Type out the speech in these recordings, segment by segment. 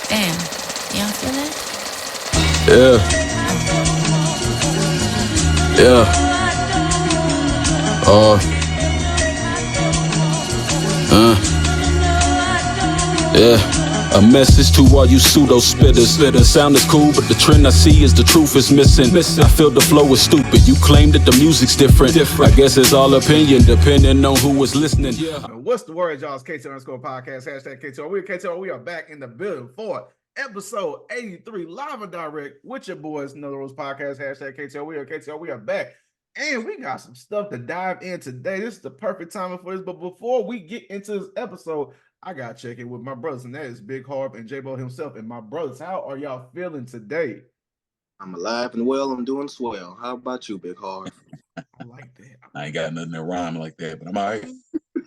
Damn. Y'all feel that? Yeah, yeah, uh, yeah. A message to all you pseudo spitters. The sound is cool, but the trend I see is the truth is missing. I feel the flow is stupid. You claim that the music's different. I guess it's all opinion, depending on who was listening. What's the word, y'all? It's KTR underscore podcast. Hashtag KTR. We are KTR. We are back in the building for episode 83, live and direct with your boys, Another Rose Podcast. Hashtag KTR. We are KTR. We are back. And we got some stuff to dive in today. This is the perfect timing for this. But before we get into this episode, I got to check in with my brothers, and that is Big Harv and J-Bo himself. And my brothers, how are y'all feeling today? I'm alive and well. I'm doing swell. How about you, Big Harv? I like that. I ain't got nothing to rhyme like that, but I'm all right.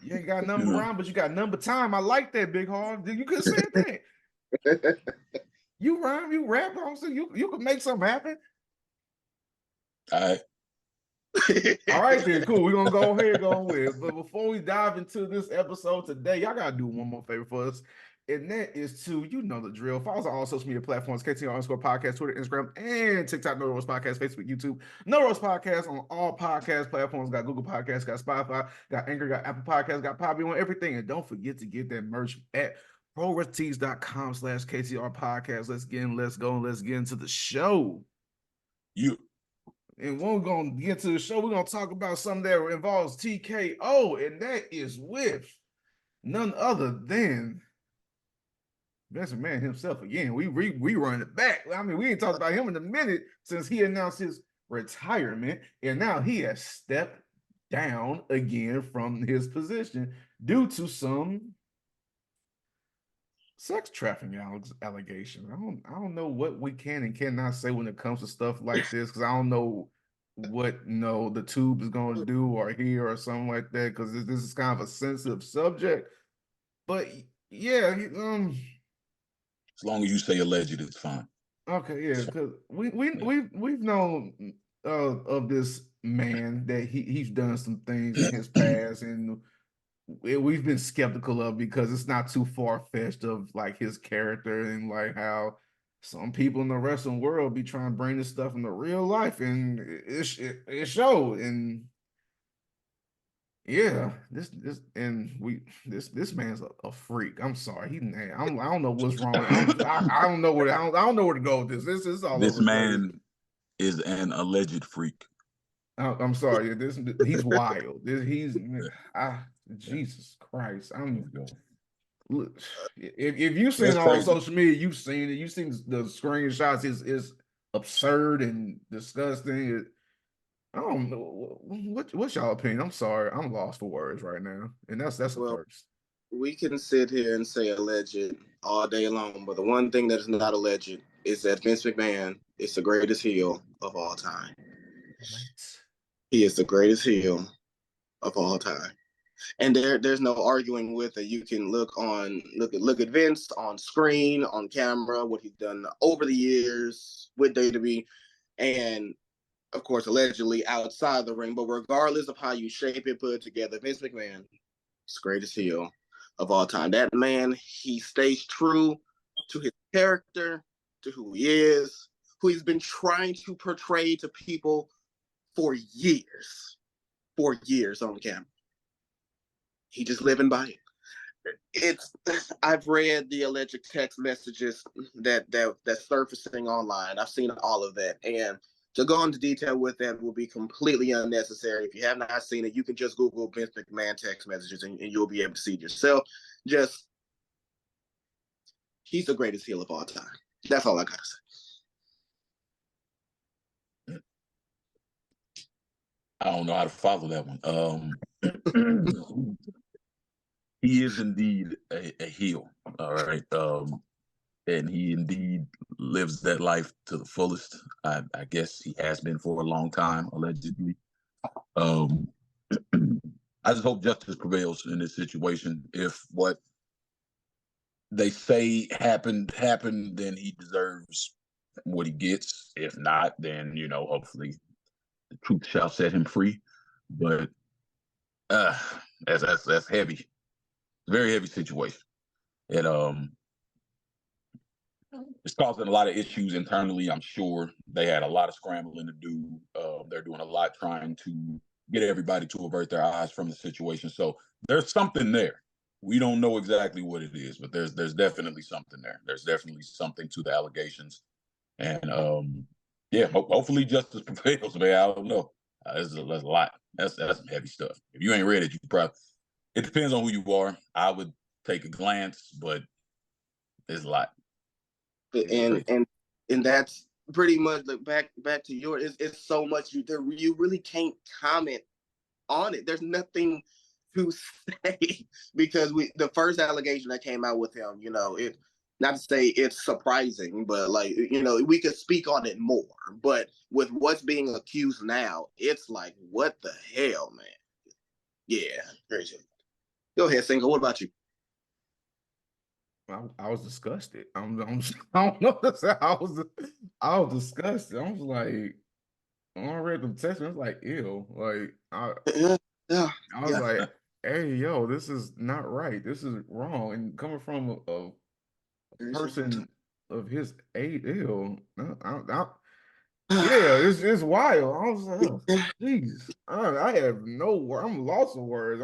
You ain't got number rhyme, but you got number time. I like that, Big Harv. You could say that. You rhyme, you rap, you could make something happen. All right. All right, then, cool. We're gonna go ahead, go on with it. But before we dive into this episode today, y'all gotta do one more favor for us, and that is to, you know the drill. Follow us on all social media platforms: KTR underscore podcast, Twitter, Instagram, and TikTok. No Roast Podcast, Facebook, YouTube. No Roast Podcast on all podcast platforms. Got Google Podcasts, got Spotify, got Anchor, got Apple Podcasts, got Podbean, on everything. And don't forget to get that merch at ProWrestlingTees.com/KTR podcast. Let's get in, let's go, and let's get into the show. And when we're going to get to the show, we're going to talk about something that involves TKO, and that is with none other than Vince McMahon himself again. We run it back. I mean, we ain't talked about him in a minute since he announced his retirement, and now he has stepped down again from his position due to some sex trafficking allegation. I don't know what we can and cannot say when it comes to stuff like this, because I don't know what the tube is going to do or hear or something like that, because this is kind of a sensitive subject. But yeah, as long as you say alleged, it's fine. Okay, yeah, because we've known of this man that he's done some things in his past, and we've been skeptical of because it's not too far-fetched of like his character and like how some people in the wrestling world be trying to bring this stuff into real life, and it showed. And yeah, this man's a freak. I'm sorry, I don't know what's wrong. I don't know where I don't know where to go with this. This is all this over man is an alleged freak. I'm sorry. He's wild. Jesus Christ. Look, if you've seen all on social media, you've seen it. You've seen the screenshots. Is absurd and disgusting. I don't know what's y'all opinion. I'm sorry, I'm lost for words right now, and that's a first. We can sit here and say alleged all day long, but the one thing that is not alleged is that Vince McMahon is the greatest heel of all time. What? He is the greatest heel of all time. And there's no arguing with it. You can look at Vince on screen, on camera, what he's done over the years with WWE, and of course allegedly outside the ring. But regardless of how you shape it, put it together, Vince McMahon is the greatest heel of all time. That man, he stays true to his character, to who he is, who he's been trying to portray to people for years on camera. He just living by it. I've read the alleged text messages that's surfacing online. I've seen all of that, and to go into detail with that will be completely unnecessary. If you have not seen it, you can just Google Vince McMahon text messages, and you'll be able to see it yourself. He's the greatest heel of all time. That's all I gotta say. I don't know how to follow that one. He is indeed a heel, all right, and he indeed lives that life to the fullest. I guess he has been for a long time, allegedly. I just hope justice prevails in this situation. If what they say happened, then he deserves what he gets. If not, then hopefully the truth shall set him free. But that's heavy. Very heavy situation. And It's causing a lot of issues internally. I'm sure they had a lot of scrambling to do. They're doing a lot trying to get everybody to avert their eyes from the situation. So there's something there. We don't know exactly what it is, but there's definitely something there. There's definitely something to the allegations, and yeah, hopefully justice prevails. Man, I don't know. That's a lot. That's some heavy stuff. If you ain't read it, you probably. It depends on who you are. I would take a glance, but there's a lot. And that's pretty much like back to your. It's so much you really can't comment on it. There's nothing to say because the first allegation that came out with him, it, not to say it's surprising, but like, we could speak on it more. But with what's being accused now, it's like, what the hell, man? Yeah, crazy. Go ahead, Cinko. What about you? I was disgusted. I don't know. I was disgusted. I was like, when I read the text, I was like, ew. Like, I was like, hey, yo, this is not right. This is wrong. And coming from a person of his age, ew. Yeah, it's wild. I was like, oh, jeez. I have no word. I'm lost of words.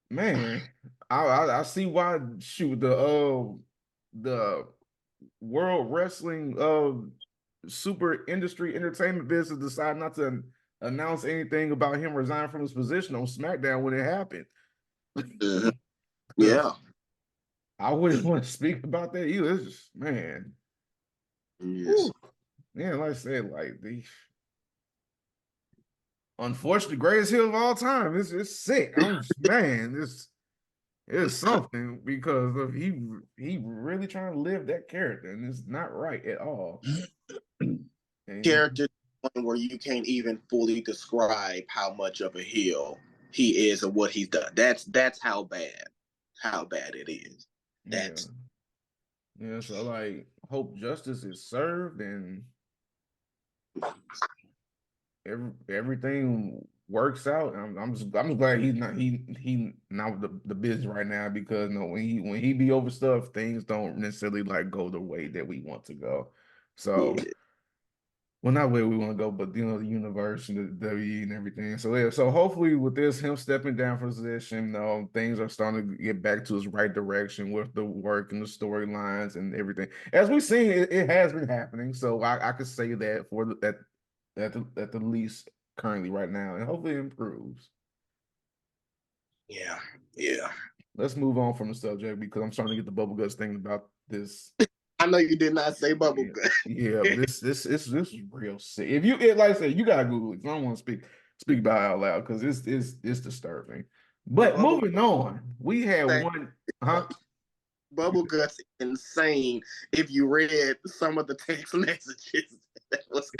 Man, I see why the World Wrestling super industry entertainment business decided not to announce anything about him resigning from his position on SmackDown when it happened. Yeah. I wouldn't want to speak about that either. It's just, man. Yes. Yeah, like I said, like unfortunately greatest heel of all time. It's sick. It's something because of he really trying to live that character, and it's not right at all. Character where you can't even fully describe how much of a heel he is and what he's done. That's how bad it is. Yeah. So like, hope justice is served and everything works out. I'm just glad he's not the business right now, because when he be over stuff, things don't necessarily like go the way that we want to go. So. Yeah. Well, not where we want to go, but the universe and the WWE and everything. So yeah, so hopefully with this, him stepping down from position, things are starting to get back to his right direction with the work and the storylines and everything. As we've seen, it has been happening. So I could say that at the least currently right now, and hopefully it improves. Yeah. Let's move on from the subject because I'm starting to get the bubble guts thing about this. I know you did not say bubble gut. Yeah, this is real sick. If you like I said, you gotta Google it. I don't want to speak about it out loud because it's disturbing. But moving on, we had one. Bubble guts insane. If you read some of the text messages, that was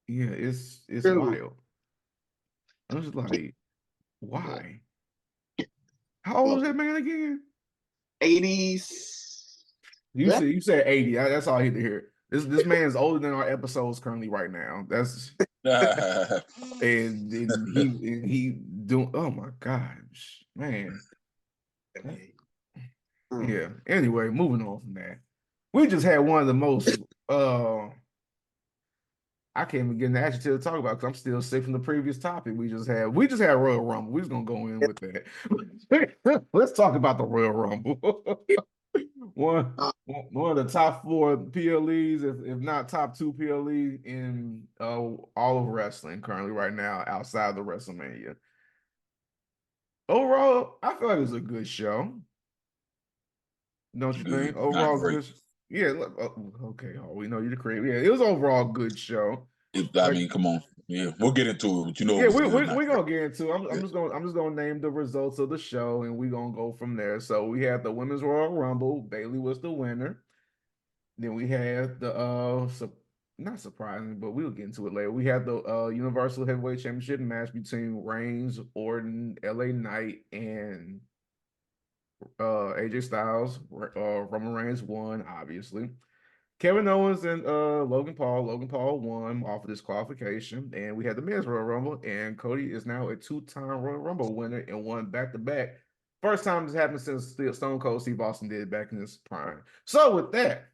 it's wild. I was like, why? How old is that man again? 80s. You said 80. That's all I need to hear. This man is older than our episodes currently right now. That's and he doing. Oh my gosh, man. Yeah. Anyway, moving on from that, we just had one of the most. I can't even get an adjective to talk about because I'm still sick from the previous topic. We just had Royal Rumble. We're just gonna go in with that. Let's talk about the Royal Rumble. One of the top 4 PLEs, if not top 2 PLE in all of wrestling currently right now outside of the WrestleMania. Overall, I feel like it was a good show. Don't you think? Overall, good. Yeah. Okay. We know you're the creator. Yeah, it was overall good show. I mean, come on. Yeah, we'll get into it. But yeah, we're gonna get into it. I'm just gonna name the results of the show, and we're gonna go from there. So we had the Women's Royal Rumble. Bayley was the winner. Then we had the not surprising, but we'll get into it later. We had the Universal Heavyweight Championship match between Reigns, Orton, LA Knight, and AJ Styles. Roman Reigns won, obviously. Kevin Owens and Logan Paul. Logan Paul won off of disqualification. And we had the Men's Royal Rumble, and Cody is now a 2-time Royal Rumble winner and won back-to-back First time this happened since Stone Cold Steve Austin did it back in his prime. So with that,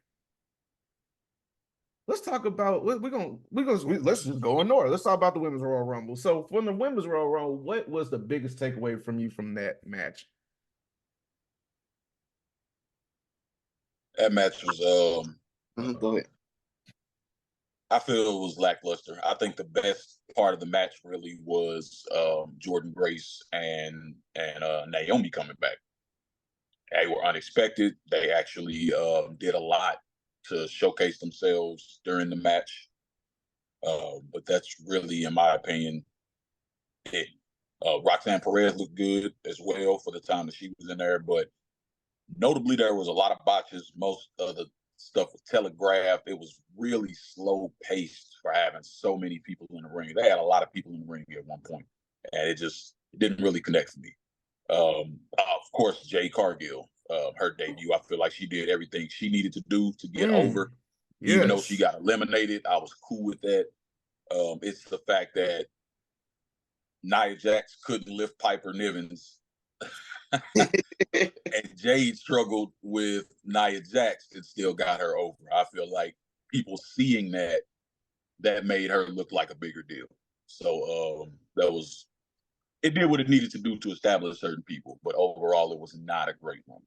let's talk about let's just go in order. Let's talk about the Women's Royal Rumble. So from the Women's Royal Rumble, what was the biggest takeaway from you from that match? That match was Go ahead. I feel it was lackluster. I think the best part of the match really was Jordan Grace and Naomi coming back. They were unexpected. They actually did a lot to showcase themselves during the match. But that's really, in my opinion, it. Roxanne Perez looked good as well for the time that she was in there, but notably there was a lot of botches. Most of the stuff was telegraphed. It was really slow paced for having so many people in the ring. They had a lot of people in the ring at one point, and it didn't really connect to me. Of course, Jade Cargill, her debut, I feel like she did everything she needed to do to get over. Yes. Even though she got eliminated, I was cool with that. It's the fact that Nia Jax couldn't lift Piper Niven's. And Jade struggled with Nia Jax and still got her over. I feel like people seeing that made her look like a bigger deal. So it did what it needed to do to establish certain people, but overall it was not a great one.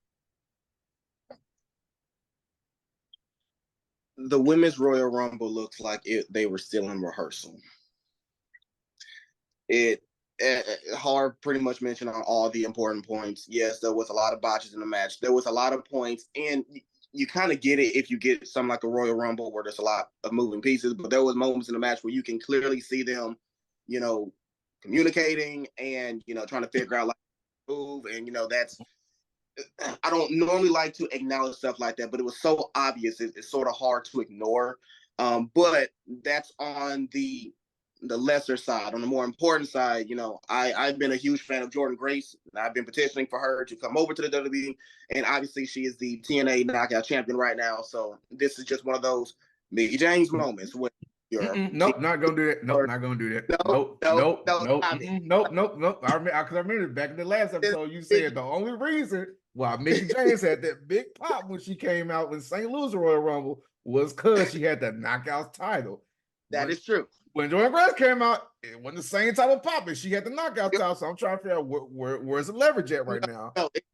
The Women's Royal Rumble looks like they were still in rehearsal. Harv pretty much mentioned on all the important points. Yes, there was a lot of botches in the match. There was a lot of points, and you kind of get it if you get something like a Royal Rumble where there's a lot of moving pieces, but there was moments in the match where you can clearly see them, communicating and, trying to figure out like move. And, that's, I don't normally like to acknowledge stuff like that, but it was so obvious. It's sort of hard to ignore. But that's on the lesser side. On the more important side, I've been a huge fan of Jordan Grace, and I've been petitioning for her to come over to the WWE, and obviously she is the TNA Knockout Champion right now. So this is just one of those Mickie James moments where nope, not gonna do that. Nope, not gonna do that. Nope. I remember back in the last episode you said the only reason why Mickie James had that big pop when she came out in St. Louis Royal Rumble was because she had the Knockouts title. That is true. When Jordan Grace came out, it wasn't the same type of pop, and she had the Knockout title. So I'm trying to figure out where's the leverage at right now.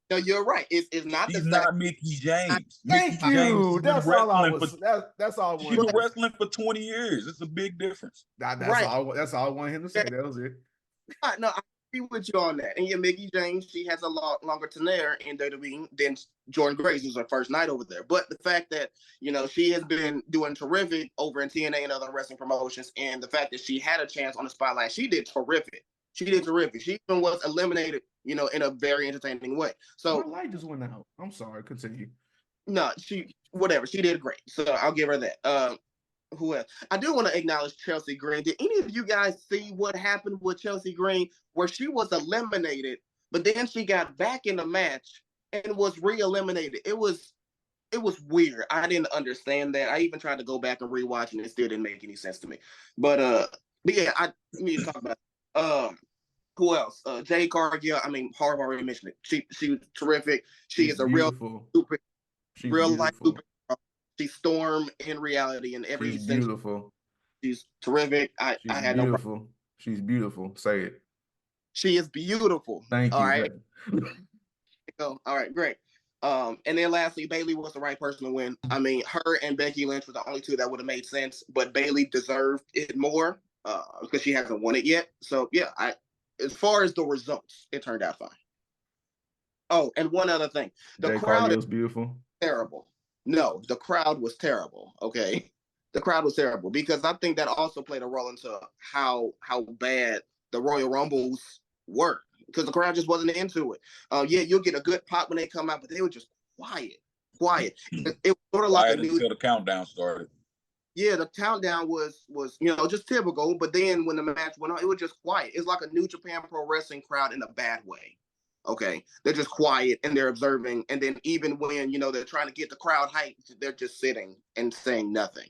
No, you're right. It's not. She's not Mickie James. Thank Mickie you. James That's all I was. That's all. She's been wrestling for 20 years. It's a big difference. That's right. That's all I wanted him to say. That was it. No, I agree with you on that. And yeah, Mickie James, she has a lot longer tenure in WWE than Jordan Grace, who's her first night over there. But the fact that, she has been doing terrific over in TNA and other wrestling promotions, and the fact that she had a chance on the spotlight, she did terrific. She even was eliminated, in a very entertaining way. So my light just went out. I'm sorry. Continue. No, she did great. So I'll give her that. Who else? I do want to acknowledge Chelsea Green. Did any of you guys see what happened with Chelsea Green, where she was eliminated, but then she got back in the match and was re-eliminated? It was weird. I didn't understand that. I even tried to go back and rewatch, and it still didn't make any sense to me. But yeah, I need to talk about who else? Jade Cargill. I mean, Harv already mentioned it. She was terrific. She's a beautiful. Real life super. She's Storm in reality in every sense. She's beautiful. She's terrific. I had beautiful. No. She's beautiful. Say it. She is beautiful. Thank you. All right. All right, great. And then lastly, Bayley was the right person to win. I mean, her and Becky Lynch were the only two that would have made sense, but Bayley deserved it more because she hasn't won it yet. So yeah, as far as the results, it turned out fine. Oh, and one other thing. The crowd is beautiful. Terrible. No, the crowd was terrible. Okay. The crowd was terrible because I think that also played a role into how bad the Royal Rumbles were because the crowd just wasn't into it. Yeah, you'll get a good pop when they come out, but they were just quiet. It was sort of like until the countdown started. Yeah, the countdown was just typical, but then when the match went on, it was just quiet. It's like a New Japan Pro Wrestling crowd in a bad way. Okay, they're just quiet and they're observing, and then even when they're trying to get the crowd hyped, they're just sitting and saying nothing.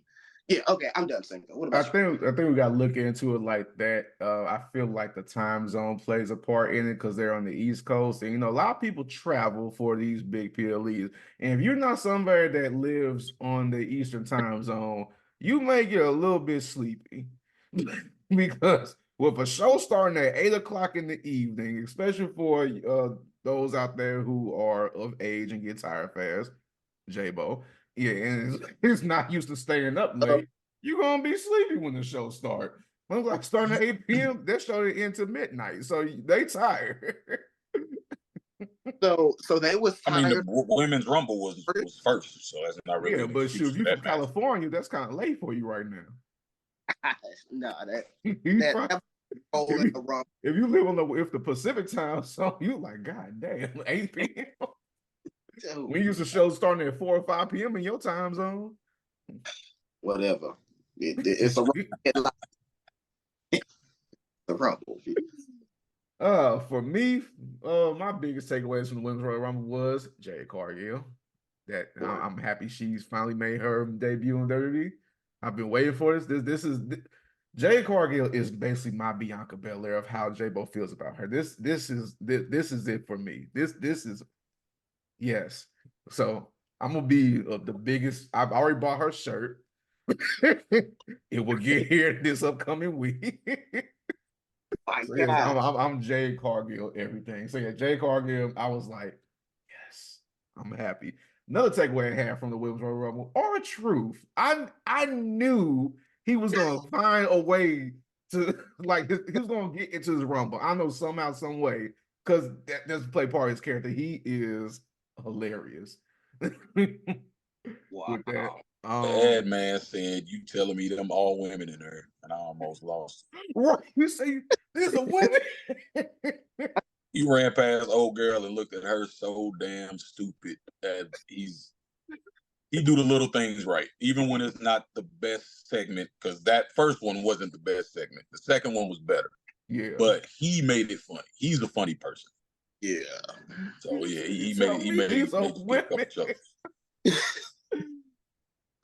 Yeah, okay, I'm done, Cinko. What I about you? think we gotta look into it like that. I feel like the time zone plays a part in it because they're on the East Coast, and you know a lot of people travel for these big PLEs. And if you're not somebody that lives on the Eastern time zone, you may get a little bit sleepy because with a show starting at 8 o'clock in the evening, especially for those out there who are of age and get tired fast, J-Bo, yeah, and it's not used to staying up late. You're gonna be sleepy when the show starts. When it's like starting at 8 p.m., that show into midnight. So they tired. So they was I mean, the tired. women's rumble was first, so that's not really Yeah, an but excuse shoot, if for you from that match. California, that's kind of late for you right now. No, that You that, from- that roll in the wrong. if you live on the Pacific time zone, you like, God damn, 8 p.m. We used to show starting at 4 or 5 p.m. in your time zone. Whatever. It's a headline. The rumble. For me, my biggest takeaways from the Women's Royal Rumble was Jade Cargill. That I'm happy she's finally made her debut in WWE. I've been waiting for this. Jade Cargill is basically my Bianca Belair of how J-Bo feels about her. This is it for me. This is yes. So I'm gonna be the biggest. I've already bought her shirt. It will get here this upcoming week. My So yes, God. I'm Jade Cargill, everything. So yeah, Jade Cargill, I was like, yes, I'm happy. Another takeaway I had from the Women's Royal Rumble, R-Truth. I knew he was gonna find a way to like he was gonna get into his rumble. I know somehow, some way, because that doesn't play part of his character. He is hilarious. Wow. With that. The ad man said, "You telling me them all women in there?" And I almost lost. Right. You say there's a woman. He ran past old girl and looked at her so damn stupid that he do the little things right, even when it's not the best segment. Because that first one wasn't the best segment. The second one was better. Yeah. But he made it funny. He's a funny person. Yeah. So yeah, he Tell made me these are you get a couple women. chuckles.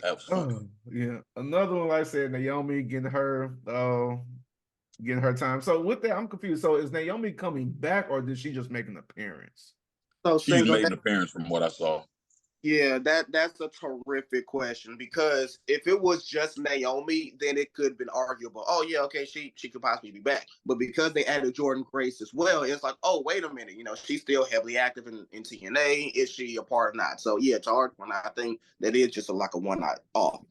That was funny. Yeah. Another one, like I said, Naomi getting her time. So with that, I'm confused. So is Naomi coming back or did she just make an appearance? So She's Cinko, made an appearance from what I saw. yeah, that's a terrific question because if it was just Naomi, then it could have been arguable. Oh yeah, okay, she could possibly be back. But because they added Jordan Grace as well, it's like, oh wait a minute, she's still heavily active in TNA. Is she a part or not? So yeah, to our one, I think that is just like a one off.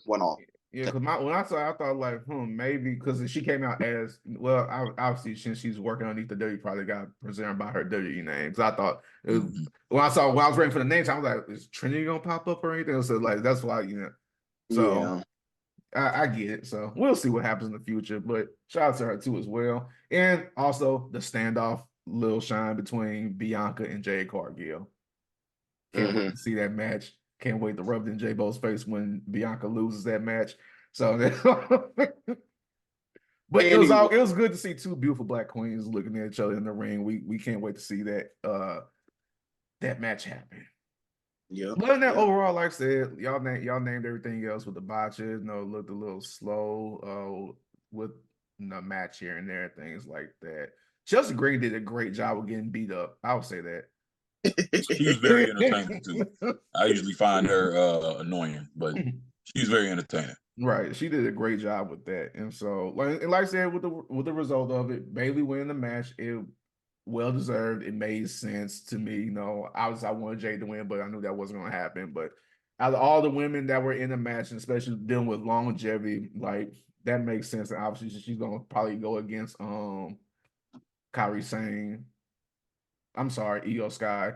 Yeah, because when I saw it, I thought like, maybe because she came out as well. Obviously, since she's working underneath the W, probably got presented by her W name. Because I thought when I was waiting for the names, I was like, is Trinity gonna pop up or anything? So like that's why So Yeah. I get it. So we'll see what happens in the future. But shout out to her too as well, and also the standoff, little shine between Bianca and Jade Cargill. Can't wait to see that match. Can't wait to rub it in J-Bo's face when Bianca loses that match. So, but it was good to see two beautiful black queens looking at each other in the ring. We can't wait to see that that match happen. Yeah. But in that overall, like I said, y'all named everything else with the botches. Looked a little slow with the match here and there, things like that. Chelsea Green did a great job of getting beat up. I would say that. She's very entertaining too. I usually find her annoying, but she's very entertaining. Right, she did a great job with that, and so like I said, with the result of it, Bayley winning the match, it well deserved. It made sense to me. Obviously I wanted Jade to win, but I knew that wasn't going to happen. But out of all the women that were in the match, and especially dealing with longevity, like that makes sense. And obviously she's going to probably go against Kairi Sane. I'm sorry, Io Sky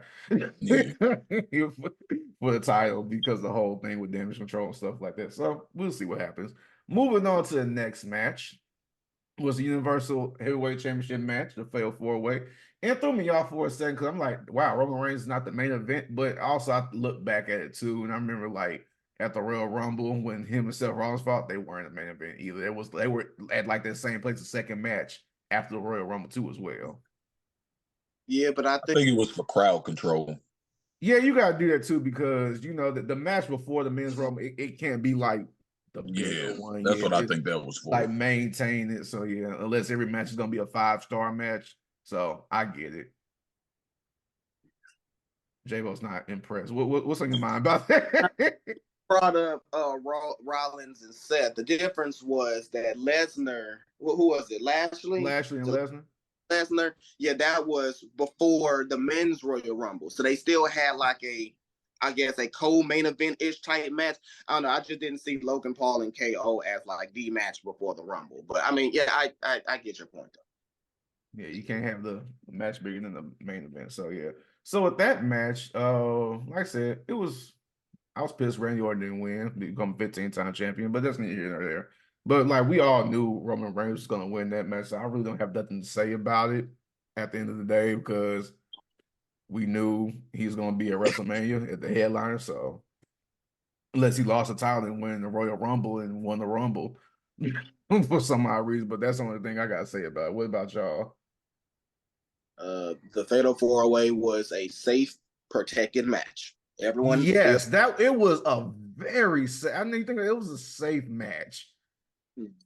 Yeah. for the title because the whole thing with damage control and stuff like that. So we'll see what happens. Moving on to the next match was the Universal Heavyweight Championship match, the Fatal 4-Way. And threw me off for a second because I'm like, wow, Roman Reigns is not the main event. But also I look back at it too, and I remember like at the Royal Rumble when him and Seth Rollins fought, they weren't the main event either. They were at like that same place, the second match after the Royal Rumble too as well. Yeah, but I think it was for crowd control. Yeah, you gotta do that too because the match before the men's Rumble, it can't be like the bigger Yeah, one. that's Yeah, what I it's think that was for. like maintain it. So yeah, unless every match is gonna be a 5-star match. So I get it. J-Bo's not impressed. What's on your mind about that? Brought up Rollins and Seth. The difference was that Lesnar, who was it? Lashley? Lashley and Lesnar. Lesnar, yeah, that was before the men's Royal Rumble. So they still had like I guess, a co-main event-ish type match. I don't know. I just didn't see Logan Paul and KO as like the match before the Rumble. But I mean, yeah, I get your point though. Yeah, you can't have the match bigger than the main event. So yeah. So with that match, like I said, I was pissed Randy Orton didn't win, become 15-time champion, but that's neither here nor there. But like we all knew Roman Reigns was gonna win that match. So I really don't have nothing to say about it at the end of the day because we knew he's gonna be at WrestleMania at the headliner. So unless he lost the title and win the Royal Rumble and won the Rumble for some odd reason, but that's the only thing I gotta say about it. What about y'all? The Fatal 4-Way was a safe, protected match. Everyone Yes, that it was a very I didn't think it was a safe match.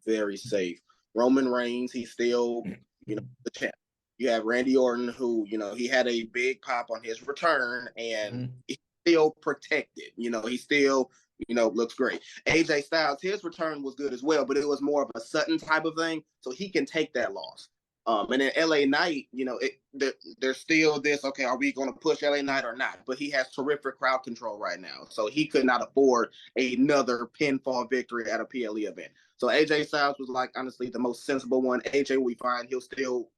very safe. Roman Reigns, he's still, the champ. You have Randy Orton, who, he had a big pop on his return and he's still protected. He still, looks great. AJ Styles, his return was good as well, but it was more of a sudden type of thing. So he can take that loss. And then LA Knight, there's still this, okay, are we going to push LA Knight or not? But he has terrific crowd control right now. So he could not afford another pinfall victory at a PLE event. So AJ Styles was like, honestly, the most sensible one. AJ will be fine. He'll still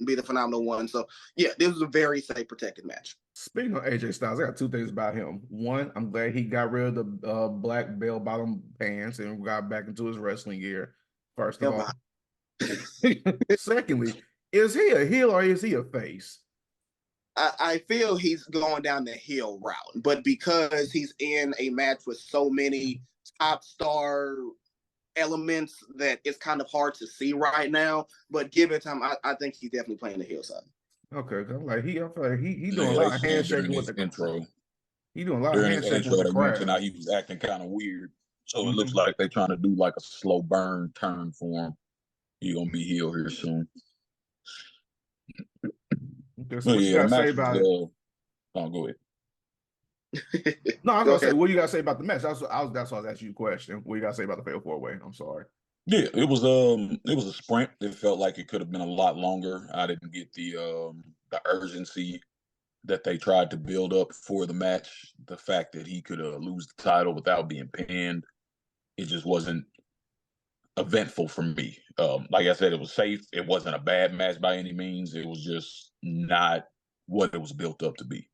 be the phenomenal one. So yeah, this was a very safe, protected match. Speaking of AJ Styles, I got two things about him. One, I'm glad he got rid of the black bell bottom pants and got back into his wrestling gear. First of all. Secondly, is he a heel or is he a face? I feel he's going down the heel route, but because he's in a match with so many top star elements that it's kind of hard to see right now. But given time, I think he's definitely playing the heel side. Okay, I'm like I feel like he doing a lot of handshaking with the intro. He doing a lot During of his handshaking intro, with the they crowd. mentioned how he was acting kind of weird. So it looks like they're trying to do like a slow burn turn for him. He's gonna be heel here soon. Okay, so what you gotta say about it? Oh, go ahead. No, I was gonna say, what do you gotta say about the match? That's why I was asking you a question. What do you gotta say about the Fatal 4-Way? I'm sorry. Yeah, it was a sprint. It felt like it could have been a lot longer. I didn't get the urgency that they tried to build up for the match. The fact that he could lose the title without being pinned, it just wasn't eventful for me. Like I said, it was safe. It wasn't a bad match by any means. It was just not what it was built up to be.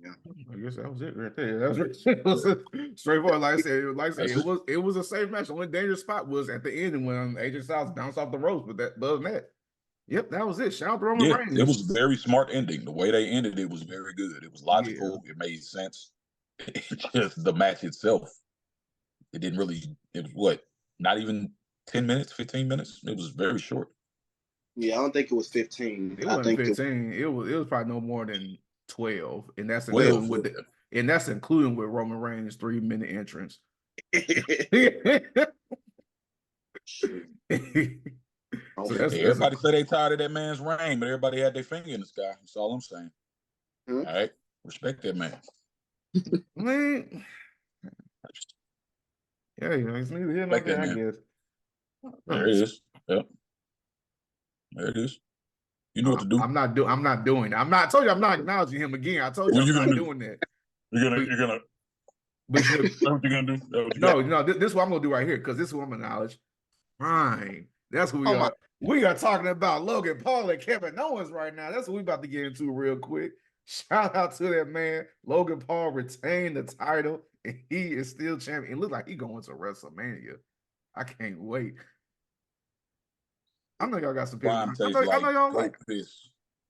Yeah, I guess that was it right there. That was straightforward. Like I said, it was a safe match. The only dangerous spot was at the end when AJ Styles bounced off the ropes. But other than that, yep, that was it. Shout out to Roman Reigns. It was a very smart ending. The way they ended it was very good. It was logical. Yeah. It made sense. Just the match itself, it didn't really. It was what, not even 10 minutes, 15 minutes. It was very short. Yeah, I don't think it was 15. It wasn't 15. It was probably no more than 12, and that's 12 including with Roman Reigns' 3-minute entrance. Everybody say they tired of that man's reign, but everybody had their finger in the sky. That's all I'm saying. All right, respect that man. Man, yeah, it's neither here nor there, I guess. There it is. Yep. There it is. You know what to do. I'm not doing it. I told you I'm not acknowledging him again. I told you I'm not doing that. You're gonna. That's what you're gonna do. No. This is what I'm gonna do right here because this is what I'm gonna acknowledge. Fine. That's what we are. We are talking about Logan Paul and Kevin Owens right now. That's what we about to get into real quick. Shout out to that man. Logan Paul retained the title and he is still champion. It looks like he's going to WrestleMania. I can't wait. I know y'all got some piss. I know y'all like piss.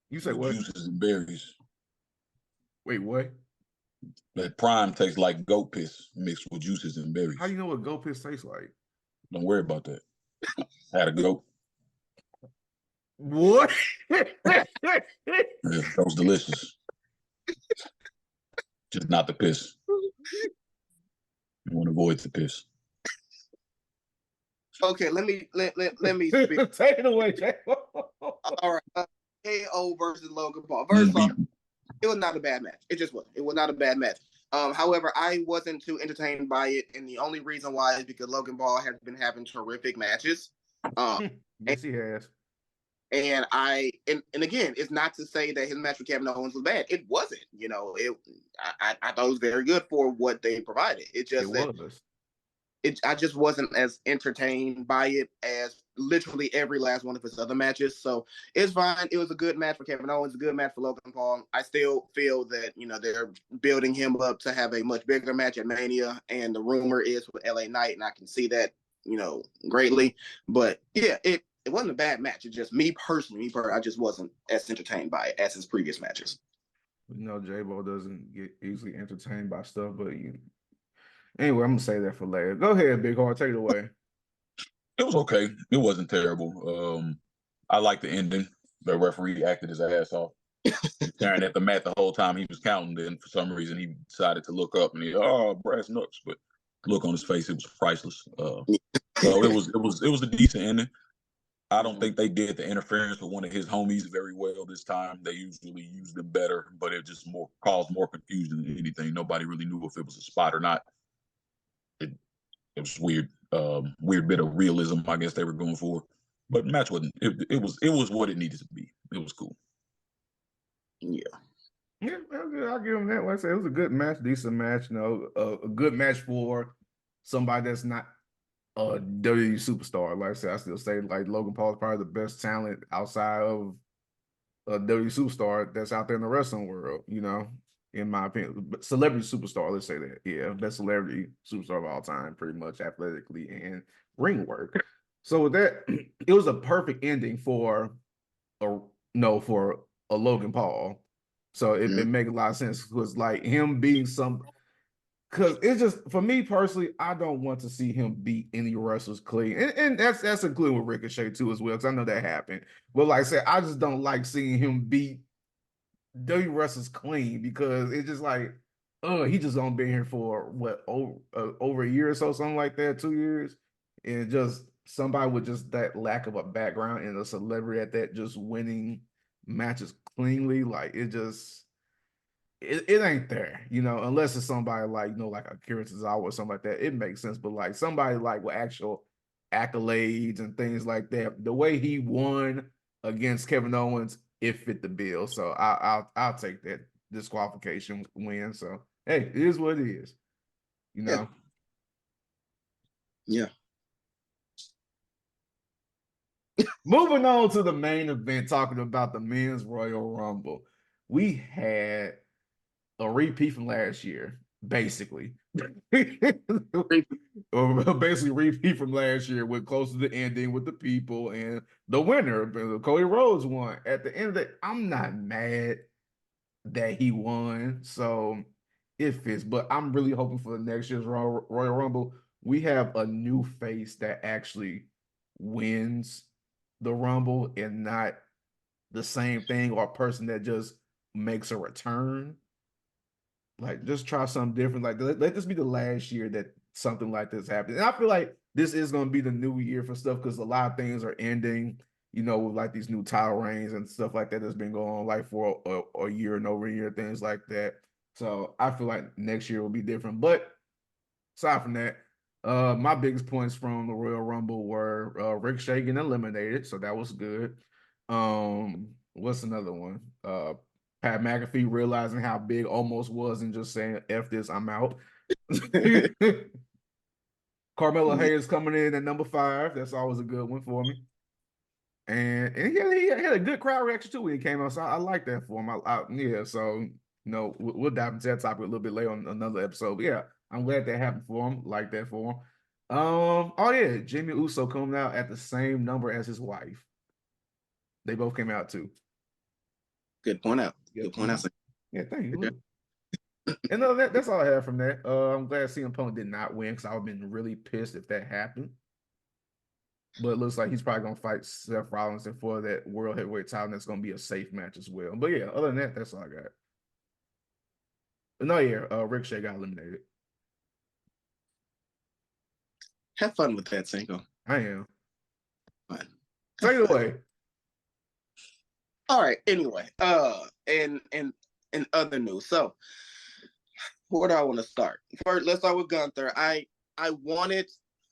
You say what? Juices and berries. Wait, what? That Prime tastes like goat piss mixed with juices and berries. How do you know what goat piss tastes like? Don't worry about that. I had a goat. What? Yeah, that was delicious. Just not the piss. You want to avoid the piss. Okay, let me speak. Take it away, Jay. All right, KO versus Logan Paul. First off, it was not a bad match. It just wasn't. It was not a bad match. However, I wasn't too entertained by it, and the only reason why is because Logan Paul has been having terrific matches. Yes, he has. And again, it's not to say that his match with Kevin Owens was bad. It wasn't. You know, I thought it was very good for what they provided. It just was. I just wasn't as entertained by it as literally every last one of his other matches. So it's fine. It was a good match for Kevin Owens, a good match for Logan Paul. I still feel that, you know, they're building him up to have a much bigger match at Mania. And the rumor is with LA Knight, and I can see that, you know, greatly. But yeah, it wasn't a bad match. It's just me personally, I just wasn't as entertained by it as his previous matches. You know, J-Bo doesn't get easily entertained by stuff, but anyway, I'm gonna say that for later. Go ahead, Big Hard, take it away. It was okay. It wasn't terrible. I liked the ending. The referee acted his ass off, staring at the mat the whole time he was counting. Then for some reason he decided to look up and brass knucks. But look on his face, it was priceless. So it was a decent ending. I don't think they did the interference with one of his homies very well this time. They usually use them better, but it just caused more confusion than anything. Nobody really knew if it was a spot or not. It was weird. Weird bit of realism, I guess they were going for. But match wasn't. It was what it needed to be. It was cool. Yeah. Yeah, I'll give him that. Like I said, it was a good match, decent match. You know, a good match for somebody that's not a WWE superstar. Like I said, I still say like Logan Paul is probably the best talent outside of a WWE superstar that's out there in the wrestling world. You know, in my opinion, celebrity superstar. Let's say that. Yeah, best celebrity superstar of all time, pretty much athletically and ring work. So with that, it was a perfect ending for a Logan Paul. So it made a lot of sense because like him being because it's just for me personally, I don't want to see him beat any wrestlers clean, and that's including with Ricochet too as well, because I know that happened. But like I said, I just don't like seeing him beat W wrestlers clean because it's just like, he just gonna be here for what over a year or so, something like that, 2 years, and just somebody with just that lack of a background and a celebrity at that, just winning matches cleanly, like it ain't there, you know, unless it's somebody like, you know, like Akira Tozawa or something like that. It makes sense, but like somebody like with actual accolades and things like that, the way he won against Kevin Owens, it fit the bill. So I'll take that disqualification win. So hey, it is what it is, you know. Yeah. Moving on to the main event, talking about the men's Royal Rumble. We had a repeat from last year, basically. Or basically repeat from last year with close to the ending with the people and the winner, Cody Rhodes won. At the end of the day, I'm not mad that he won, so it fits. But I'm really hoping for the next year's Royal Rumble, we have a new face that actually wins the Rumble and not the same thing or a person that just makes a return. Like, just try something different. Like, let this be the last year that something like this happens. And I feel like this is going to be the new year for stuff because a lot of things are ending, you know, with like these new title reigns and stuff like that that's been going on like for a year and over a year, things like that. So I feel like next year will be different. But aside from that, my biggest points from the Royal Rumble were Ricochet getting eliminated, so that was good. What's another one? Pat McAfee realizing how big Almost was and just saying, F this, I'm out. Carmelo Hayes coming in at number 5. That's always a good one for me. And he had a good crowd reaction too when he came out. So I like that for him. Yeah, so you know, we'll dive into that topic a little bit later on another episode. But yeah, I'm glad that happened for him. Like that for him. Oh yeah, Jimmy Uso coming out at the same number as his wife. They both came out too. Good point out. Good point out. Yeah, thank you. And that's all I have from that. I'm glad CM Punk did not win because I would have been really pissed if that happened. But it looks like he's probably gonna fight Seth Rollins and for that world heavyweight title. That's gonna be a safe match as well. But yeah, other than that, that's all I got. But no, yeah, Ricochet got eliminated. Have fun with that, Cinko. I am. Fun. Take it away. All right. Anyway, and other news. So, where do I want to start? First, let's start with Gunther. I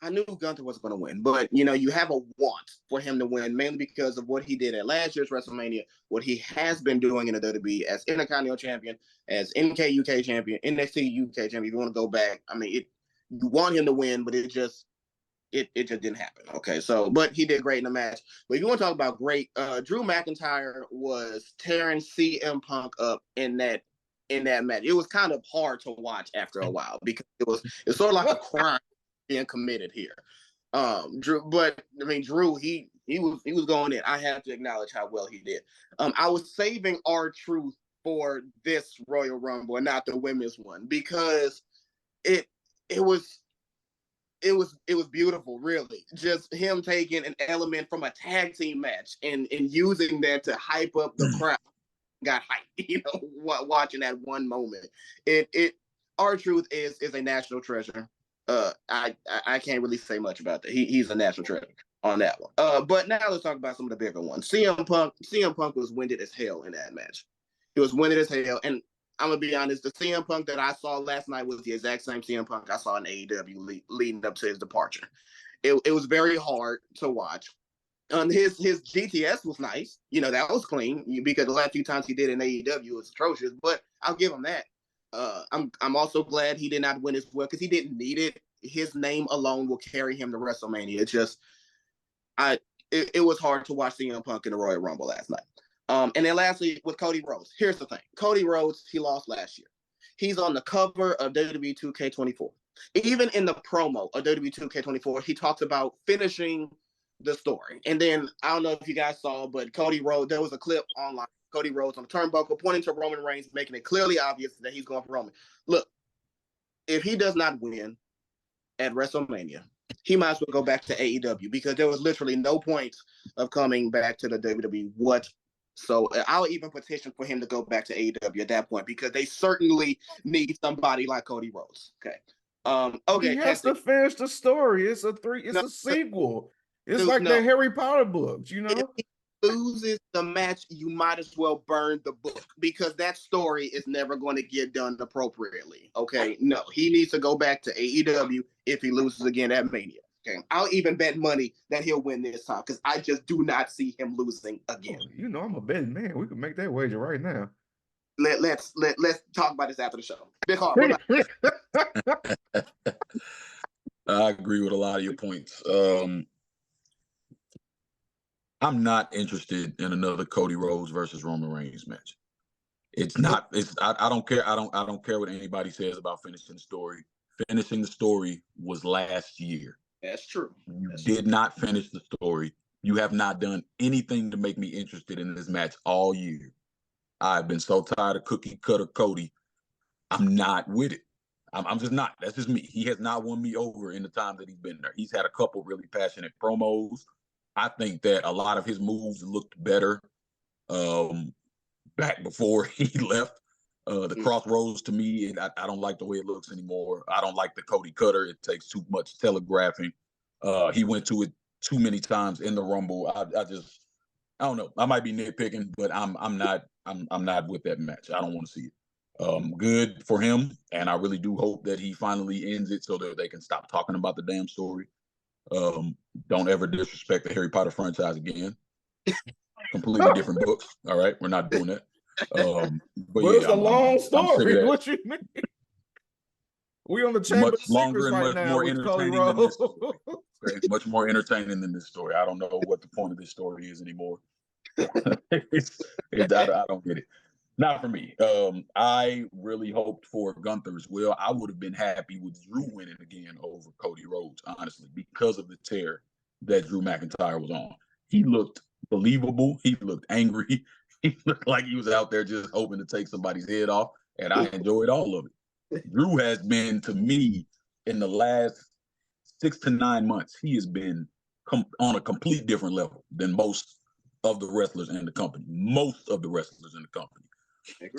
knew Gunther was going to win, but you have a want for him to win, mainly because of what he did at last year's WrestleMania, what he has been doing in the WWE as Intercontinental Champion, as NK UK Champion, NXT UK Champion. If you want to go back, I mean, you want him to win, but it just didn't happen. Okay, so but he did great in the match. But if you want to talk about great, Drew McIntyre was tearing CM Punk up in that match. It was kind of hard to watch after a while because it's sort of like a crime being committed here. Drew, but I mean Drew, he was going in. I have to acknowledge how well he did. I was saving R-Truth for this Royal Rumble and not the women's one because it was beautiful, really. Just him taking an element from a tag team match and using that to hype up the crowd. Got hyped, watching that one moment. R-Truth is a national treasure. I can't really say much about that. He's a national treasure on that one. But now let's talk about some of the bigger ones. CM Punk was winded as hell in that match. He was winded as hell, and I'm gonna be honest. The CM Punk that I saw last night was the exact same CM Punk I saw in AEW leading up to his departure. It was very hard to watch. His GTS was nice, that was clean because the last few times he did in AEW was atrocious. But I'll give him that. I'm also glad he did not win as well because he didn't need it. His name alone will carry him to WrestleMania. It was hard to watch CM Punk in the Royal Rumble last night. And then lastly, with Cody Rhodes. Here's the thing. Cody Rhodes, he lost last year. He's on the cover of WWE 2K24. Even in the promo of WWE 2K24, he talks about finishing the story. And then, I don't know if you guys saw, but Cody Rhodes, there was a clip online. Cody Rhodes on the turnbuckle pointing to Roman Reigns, making it clearly obvious that he's going for Roman. Look, if he does not win at WrestleMania, he might as well go back to AEW because there was literally no point of coming back to the WWE. So I'll even petition for him to go back to AEW at that point because they certainly need somebody like Cody Rhodes. Okay. Okay. He has to finish the story. It's a sequel. It's like the Harry Potter books, If he loses the match, you might as well burn the book because that story is never going to get done appropriately. Okay. No, he needs to go back to AEW if he loses again at Mania. Okay. I'll even bet money that he'll win this time because I just do not see him losing again. I'm a betting man. We can make that wager right now. Let's talk about this after the show. Big Harv. I agree with a lot of your points. I'm not interested in another Cody Rhodes versus Roman Reigns match. It's not. I don't care. I don't care what anybody says about finishing the story. Finishing the story was last year. That's true. You did not finish the story. You have not done anything to make me interested in this match all year. I've been so tired of cookie cutter Cody. I'm not with it. I'm just not. That's just me. He has not won me over in the time that he's been there. He's had a couple really passionate promos. I think that a lot of his moves looked better back before he left. The crossroads to me, I don't like the way it looks anymore. I don't like the Cody Cutter. It takes too much telegraphing. He went to it too many times in the Rumble. I don't know. I might be nitpicking, but I'm not with that match. I don't want to see it. Good for him, and I really do hope that he finally ends it so that they can stop talking about the damn story. Don't ever disrespect the Harry Potter franchise again. Completely different books. All right, we're not doing that. But it's a long story. I'm What you mean? We on the Chamber of Secrets right now with Cody Rhodes. Okay? Much more entertaining than this story. I don't know what the point of this story is anymore. I don't get it. Not for me. I really hoped for Gunther as well. I would have been happy with Drew winning again over Cody Rhodes, honestly, because of the tear that Drew McIntyre was on. He looked believable. He looked angry. He looked like he was out there just hoping to take somebody's head off, and I enjoyed all of it. Drew has been, to me, in the last 6 to 9 months, he has been on a complete different level than most of the wrestlers in the company. Most of the wrestlers in the company.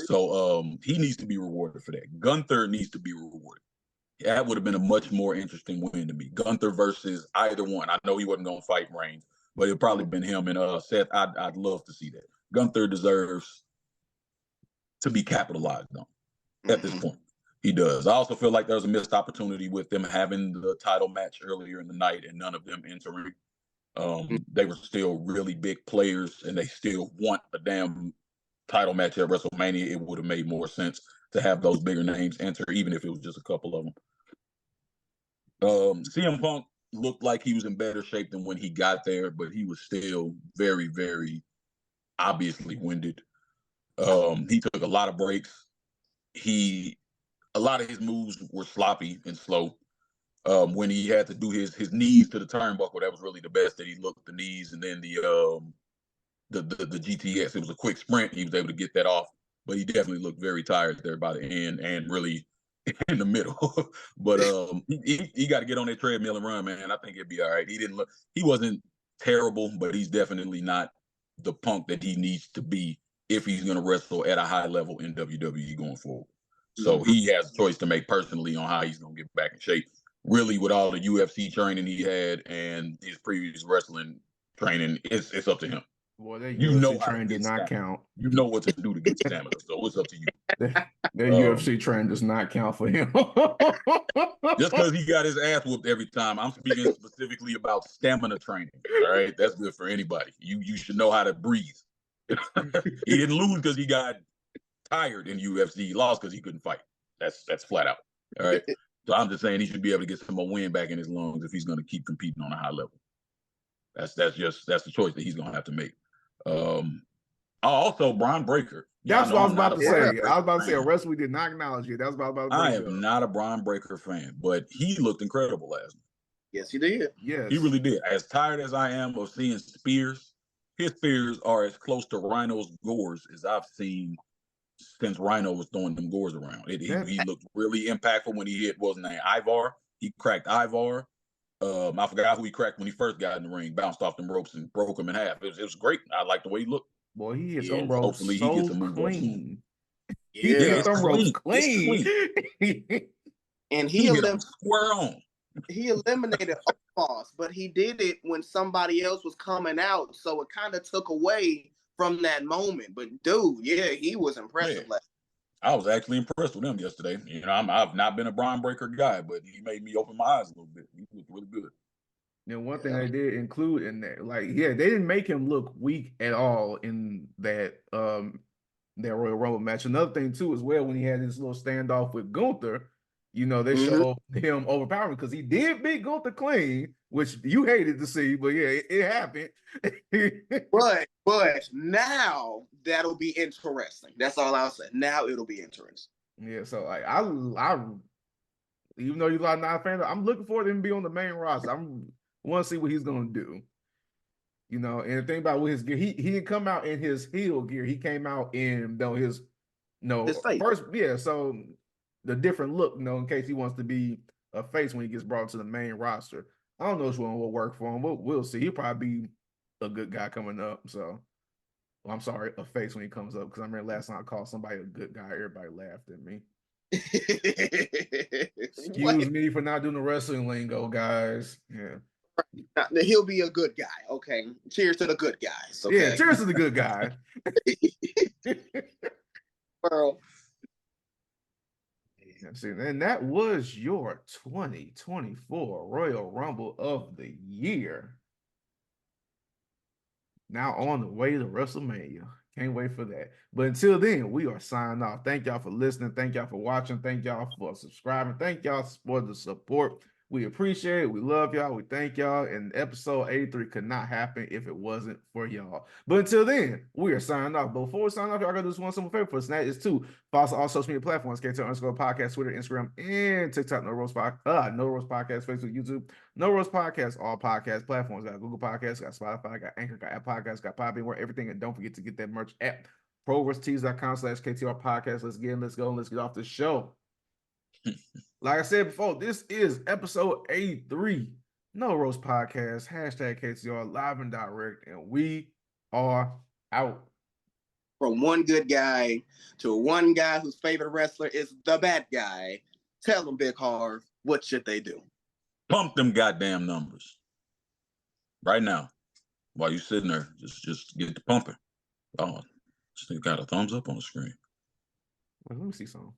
So he needs to be rewarded for that. Gunther needs to be rewarded. That would have been a much more interesting win to me. Gunther versus either one. I know he wasn't going to fight Reigns, but it'd probably been him and Seth. I'd love to see that. Gunther deserves to be capitalized on at this point. He does. I also feel like there was a missed opportunity with them having the title match earlier in the night and none of them entering. They were still really big players, and they still want a damn title match at WrestleMania. It would have made more sense to have those bigger names enter, even if it was just a couple of them. CM Punk looked like he was in better shape than when he got there, but he was still very, very obviously winded. He took a lot of breaks. A lot of his moves were sloppy and slow. When he had to do his knees to the turnbuckle, that was really the best that he looked. The knees and then the GTS. It was a quick sprint. He was able to get that off, but he definitely looked very tired there by the end and really in the middle. But he got to get on that treadmill and run, man. I think it'd be all right. He wasn't terrible, but he's definitely not the Punk that he needs to be if he's going to wrestle at a high level in WWE going forward. So he has a choice to make personally on how he's going to get back in shape. Really, with all the UFC training he had and his previous wrestling training, it's up to him. Well, that UFC training did not count. You know what to do to get stamina, so it's up to you. That UFC training does not count for him. Just because he got his ass whooped every time. I'm speaking specifically about stamina training. All right, that's good for anybody. You should know how to breathe. He didn't lose because he got tired in UFC. He lost because he couldn't fight. That's flat out. All right. So I'm just saying he should be able to get some more wind back in his lungs if he's going to keep competing on a high level. That's the choice that he's going to have to make. Also, Braun Breaker. That's what I was about to say. I was about to say a wrestler we did not acknowledge you. That's what I was about to say. I am not a Braun Breaker fan, but he looked incredible last night. Yes, he did. Yes, he really did. As tired as I am of seeing spears, his spears are as close to Rhino's gores as I've seen since Rhino was throwing them gores around. He looked really impactful when he hit, what was his name, Ivar. He cracked Ivar. I forgot who he cracked when he first got in the ring, bounced off them ropes and broke him in half. It was great. I liked the way he looked. Boy, he hit them ropes so he gets a move clean. He hit them ropes clean. And he eliminated Omos, but he did it when somebody else was coming out, so it kind of took away from that moment. But dude, yeah, he was impressive. Yeah. I was actually impressed with him yesterday. You know, I've not been a Braun Breaker guy, but he made me open my eyes a little bit. He looked really good. And one thing they did include in that, like, they didn't make him look weak at all in that that Royal Rumble match. Another thing too, as well, when he had his little standoff with Gunther, you know, they showed him overpowering because he did beat Gunther clean, which you hated to see, but yeah, it happened. but now that'll be interesting. That's all I'll say. Now it'll be interesting. Yeah, so like I even though you're not a fan, I'm looking forward to him to be on the main roster. I want to see what he's gonna do. You know, and the thing about with his gear, he didn't come out in his heel gear. He came out in his face. First, yeah. So the different look, in case he wants to be a face when he gets brought to the main roster. I don't know which one will work for him. We'll see. He'll probably be a good guy coming up. So, I'm sorry, a face when he comes up, because I remember last time I called somebody a good guy, everybody laughed at me. Excuse me for not doing the wrestling lingo, guys. Yeah. Now, he'll be a good guy. Okay. Cheers to the good guys. Okay? Yeah, cheers to the good guy. Well, see, and that was your 2024 Royal Rumble of the year. Now on the way to WrestleMania. Can't wait for that. But until then, we are signing off. Thank y'all for listening. Thank y'all for watching. Thank y'all for subscribing. Thank y'all for the support. We appreciate it. We love y'all. We thank y'all. And episode 83 could not happen if it wasn't for y'all. But until then, we are signing off. But before we sign off, y'all gotta do this one simple favor for us. And that is to follow us on all social media platforms: KTR_podcast, Twitter, Instagram, and TikTok. No Roast Podcast, Facebook, YouTube. No Roast Podcast, all podcast platforms. Got Google Podcasts, got Spotify, got Anchor, got Apple Podcasts, got Podbean, where everything. And don't forget to get that merch at ProWrestlingTees.com/KTR Podcast. Let's get in, let's go, and let's get off the show. Like I said before, this is episode 83. No Roast Podcast, #KTR, live and direct, and we are out. From one good guy to one guy whose favorite wrestler is the bad guy Tell them, Big Harv, what should they do? Pump them goddamn numbers right now while you sitting there. Just get the pumping. Oh, still got a thumbs up on the screen. Let me see something.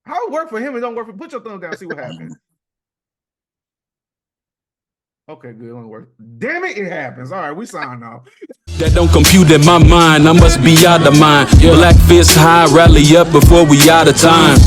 How it work for him and don't work for? Put your thumb down. See what happens. Okay, good. It don't work. Damn it, it happens. All right, we signed off. That don't compute in my mind. I must be out of mind. Black fist high, rally up before we out of time.